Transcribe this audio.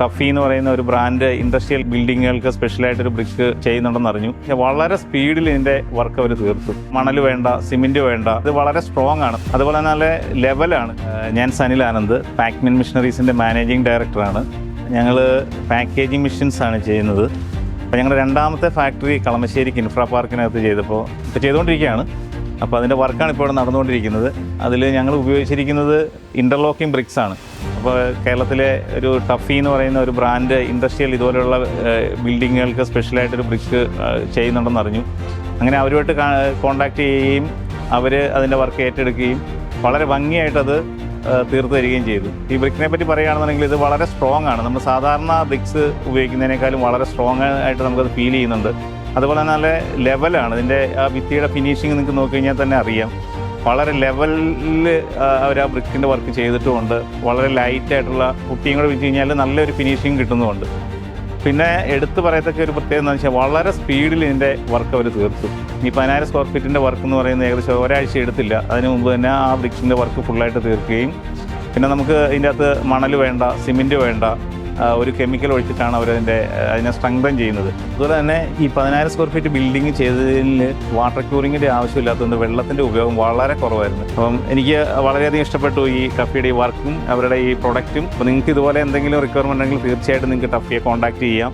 Tuffy എന്ന് പറയുന്ന ഒരു ബ്രാൻഡ് ഇൻഡസ്ട്രിയൽ ബിൽഡിങ്ങുകൾക്ക് സ്പെഷ്യലായിട്ടൊരു ബ്രിക്ക് ചെയ്യുന്നുണ്ടെന്ന് അറിഞ്ഞു. വളരെ സ്പീഡിൽ ഇതിൻ്റെ വർക്ക് അവർ തീർത്തു. മണൽ വേണ്ട, സിമെൻറ്റ് വേണ്ട, ഇത് വളരെ സ്ട്രോങ് ആണ്, അതുപോലെ നല്ല ലെവലാണ്. ഞാൻ സനിൽ ആനന്ദ്, പാക്മിൻ മിഷനറീസിൻ്റെ മാനേജിങ് ഡയറക്ടറാണ്. ഞങ്ങൾ പാക്കേജിങ് മെഷീൻസ് ആണ് ചെയ്യുന്നത്. അപ്പോൾ ഞങ്ങളുടെ രണ്ടാമത്തെ ഫാക്ടറി കളമശ്ശേരിക്ക് ഇൻഫ്രാ പാർക്കിനകത്ത് ഇപ്പോൾ ചെയ്തുകൊണ്ടിരിക്കുകയാണ്. അപ്പോൾ അതിൻ്റെ വർക്കാണ് ഇപ്പോൾ ഇവിടെ നടന്നുകൊണ്ടിരിക്കുന്നത്. അതിൽ ഞങ്ങൾ ഉപയോഗിച്ചിരിക്കുന്നത് ഇൻ്റർലോക്കിംഗ് ബ്രിക്സ് ആണ്. അപ്പോൾ കേരളത്തിലെ ഒരു ടഫി എന്ന് പറയുന്ന ഒരു ബ്രാൻഡ് ഇൻഡസ്ട്രിയൽ ഇതുപോലെയുള്ള ബിൽഡിങ്ങുകൾക്ക് സ്പെഷ്യലായിട്ടൊരു ബ്രിക്ക് ചെയ്യുന്നുണ്ടെന്ന് അറിഞ്ഞു. അങ്ങനെ അവരുമായിട്ട് കോൺടാക്റ്റ് ചെയ്യുകയും അവർ അതിൻ്റെ വർക്ക് ഏറ്റെടുക്കുകയും വളരെ ഭംഗിയായിട്ടത് തീർത്ത് തരികയും ചെയ്തു. ഈ ബ്രിക്കിനെ പറ്റി പറയുകയാണെന്നുണ്ടെങ്കിൽ ഇത് വളരെ സ്ട്രോങ് ആണ്. നമ്മൾ സാധാരണ ബ്രിക്സ് ഉപയോഗിക്കുന്നതിനേക്കാളും വളരെ സ്ട്രോങ് ആയിട്ട് നമുക്കത് ഫീൽ ചെയ്യുന്നുണ്ട്. അതുപോലെ നല്ല ലെവലാണ്. ഇതിൻ്റെ ആ ഭിത്തിയുടെ ഫിനിഷിങ് നിങ്ങൾക്ക് നോക്കിക്കഴിഞ്ഞാൽ തന്നെ അറിയാം. വളരെ ലെവലിൽ അവർ ആ ബ്രിക്കിൻ്റെ വർക്ക് ചെയ്തിട്ടുമുണ്ട്. വളരെ ലൈറ്റായിട്ടുള്ള കുട്ടിയും കൂടെ വെച്ച് കഴിഞ്ഞാൽ നല്ലൊരു ഫിനിഷിങ് കിട്ടുന്നുമുണ്ട്. പിന്നെ എടുത്തു പറയത്തക്ക ഒരു പ്രത്യേകത എന്ന് വെച്ചാൽ വളരെ സ്പീഡിൽ ഇതിൻ്റെ വർക്ക് അവർ തീർത്തു. ഈ 10,000 സ്ക്വയർ ഫീറ്റിൻ്റെ വർക്ക് എന്ന് പറയുന്നത് ഏകദേശം ഒരാഴ്ച എടുത്തില്ല. അതിന് മുമ്പ് തന്നെ ആ ബ്രിക്സിൻ്റെ വർക്ക് ഫുള്ളായിട്ട് തീർക്കുകയും പിന്നെ നമുക്ക് ഇതിൻ്റെ അകത്ത് മണൽ വേണ്ട, സിമെൻറ്റ് വേണ്ട, ഒരു കെമിക്കൽ ഒഴിച്ചിട്ടാണ് അതിനെ സ്ട്രെങ്തൻ ചെയ്യുന്നത്. അതുപോലെ തന്നെ ഈ 10,000 സ്ക്വയർ ഫീറ്റ് ബിൽഡിംഗ് ചെയ്തതിൽ വാട്ടർ ക്യൂറിങ്ങിൻ്റെ ആവശ്യമില്ലാത്തതുകൊണ്ട് വെള്ളത്തിൻ്റെ ഉപയോഗം വളരെ കുറവായിരുന്നു. അപ്പം എനിക്ക് വളരെയധികം ഇഷ്ടപ്പെട്ടു ഈ ടഫിയുടെ ഈ വർക്കും അവരുടെ ഈ പ്രൊഡക്റ്റും. അപ്പോൾ നിങ്ങൾക്ക് ഇതുപോലെ എന്തെങ്കിലും റിക്വയർമെൻ്റ് ഉണ്ടെങ്കിൽ തീർച്ചയായിട്ടും നിങ്ങൾക്ക് ടഫിയെ കോൺടാക്റ്റ് ചെയ്യാം.